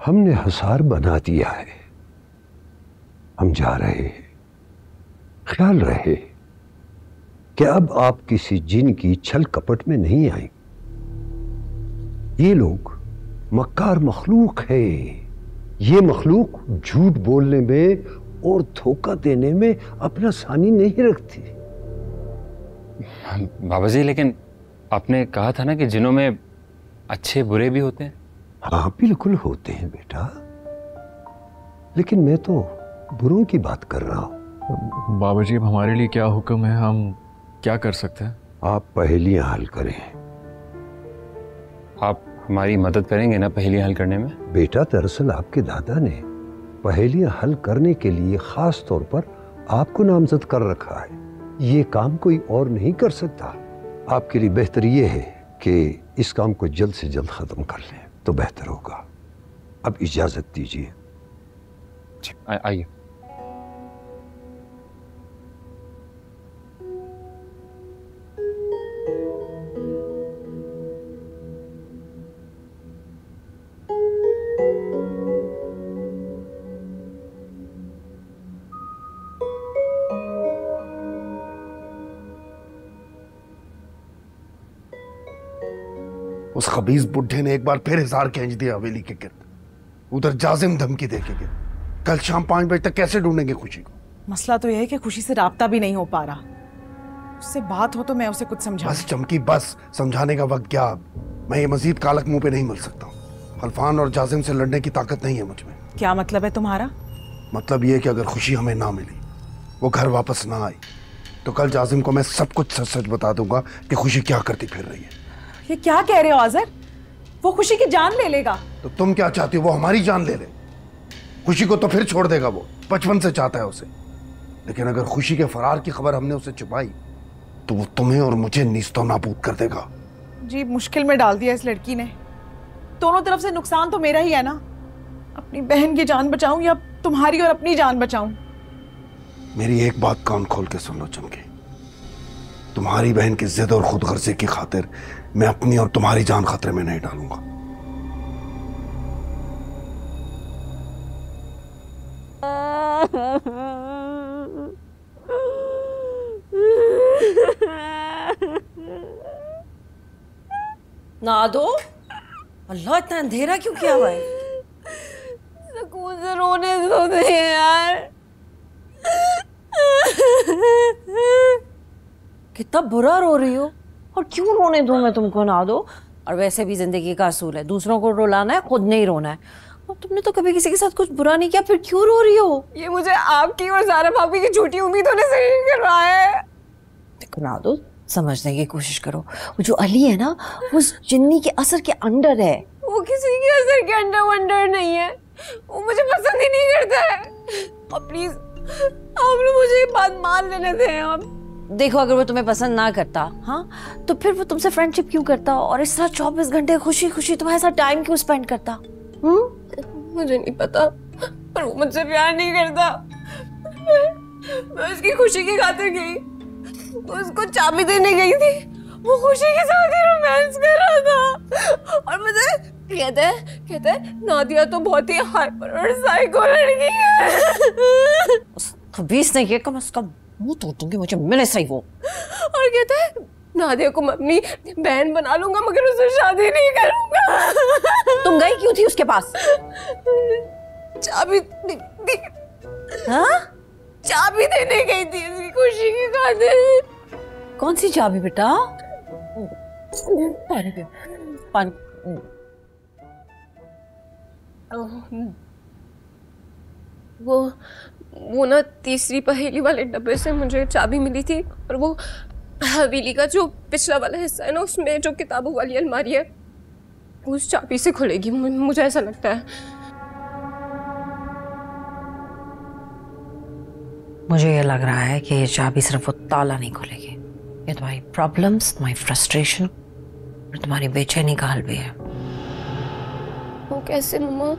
हमने हसार बना दिया है। हम जा रहे हैं, ख्याल रहे कि अब आप किसी जिन की छल कपट में नहीं आए। ये लोग मक्कार मखलूक है। ये मखलूक झूठ बोलने में और धोखा देने में अपना सानी नहीं रखती। बाबा जी, लेकिन आपने कहा था ना कि जिनों में अच्छे बुरे भी होते हैं। हाँ बिल्कुल होते हैं बेटा, लेकिन मैं तो बुरों की बात कर रहा हूं। बाबा जी, अब हमारे लिए क्या हुक्म है? हम क्या कर सकते हैं? आप पहेलियां हल करें। आप हमारी मदद करेंगे ना पहेलियां हल करने में? बेटा, दरअसल आपके दादा ने पहेलियां हल करने के लिए खास तौर पर आपको नामजद कर रखा है। ये काम कोई और नहीं कर सकता। आपके लिए बेहतर ये है कि इस काम को जल्द से जल्द खत्म कर लें तो बेहतर होगा। अब इजाजत दीजिए। आइए। उस खबीज बुढ़े ने एक बार फिर इज़हार खींच दिया हवेली के गिर्द। उधर जाजिम धमकी दे के गया। कल शाम 5 बजे तक कैसे ढूंढेंगे खुशी को? मसला तो यह है कि खुशी से राब्ता भी नहीं हो पा रहा। उससे बात हो तो मैं उसे कुछ समझा। बस चमकी, बस समझाने का वक्त क्या अब? मैं ये मजीद कालक मुंह पे नहीं मिल सकता हूँ। खलफान और जाजिम से लड़ने की ताकत नहीं है मुझ में। क्या मतलब है तुम्हारा? मतलब ये कि अगर खुशी हमें ना मिली, वो घर वापस ना आई, तो कल जाजिम को मैं सब कुछ सच सच बता दूंगा कि खुशी क्या करती फिर रही है। ये क्या कह रहे हो आज़र? वो खुशी की जान ले लेगा। तो तुम क्या चाहती हो? वो हमारी जान ले ले? खुशी को तो फिर छोड़ देगा। वो बचपन से चाहता है उसे। लेकिन अगर खुशी के फरार की खबर हमने उसे छुपाई तो वो तुम्हें और मुझे नीस्तो नाबूद कर देगा। जी, मुश्किल में डाल दिया इस लड़की ने। दोनों तरफ से नुकसान तो मेरा ही है ना। अपनी बहन की जान बचाऊं या तुम्हारी और अपनी जान बचाऊं? मेरी एक बात कान खोल के सुन लो चमके। तुम्हारी बहन की जिद और खुदगर्जी की खातिर मैं अपनी और तुम्हारी जान खतरे में नहीं डालूंगा। ना दो। अल्लाह, इतना अंधेरा क्यों किया हुआ है? सुकून से रोने दो दे यार। कितना बुरा रो रही हो। और क्यों रोने दूं मैं तुमको? ना दो। और वैसे भी जिंदगी का असूल है, दूसरों को रुलाना है, खुद नहीं रोना है। और तुमने तो कभी किसी के साथ कुछ बुरा नहीं किया, फिर क्यों रो रही हो? ये मुझे आपकी और ज़ारा भाभी की झूठी उम्मीदों ने सही कर रहा है। देखो ना दो, समझने की कोशिश करो। वो जो अली है ना, वो जिन्नी के असर के अंडर है। वो किसी के असर के अंडर वंडर नहीं है। वो मुझे पसंद ही नहीं करता है। और प्लीज आप लोग मुझे ये बात मान लेने दें। आप देखो, अगर वो तुम्हें पसंद ना करता, हाँ, तो फिर वो तुमसे फ्रेंडशिप क्यों करता? और इस तरह 24 घंटे खुशी खुशी तुम्हारे साथ टाइम क्यों स्पेंड करता? मुझे नहीं पता, पर वो मुझसे प्यार नहीं करता। मैं उसकी खुशी की खातिर गई, उसको चाबी देने गई थी। वो खुशी के साथ ही रोमांस कर रहा था। और मुझे कहते नादिया तो बहुत ही हाइपर और साइको लड़की है। उस खबीस ने ये कम से कम मुंह तोड़ दूंगी, मुझे मिले सही वो। और कहता है नादिया को मैं अपनी बहन बना लूंगा, मगर उससे शादी नहीं करूंगा। तुम गई क्यों थी उसके पास? चाबी हाँ? चाबी देने गई थी इसकी खुशी की खातिर। कौन सी चाबी बेटा? पानी पियो, पानी। वो ना तीसरी पहेली वाले डब्बे से मुझे चाबी मिली थी। और वो हवेली का जो पिछला वाला हिस्सा है ना, उसमें जो किताबों वाली अलमारी है, उस चाबी से खुलेगी, मुझे ऐसा लगता है। मुझे ये लग रहा है कि ये चाबी सिर्फ वो ताला नहीं खुलेगी। ये तुम्हारी प्रॉब्लम्स, तुम्हारी फ्रस्ट्रेशन और तुम्हारी बेचैनी का हल भी है। वो कैसे मम्मा?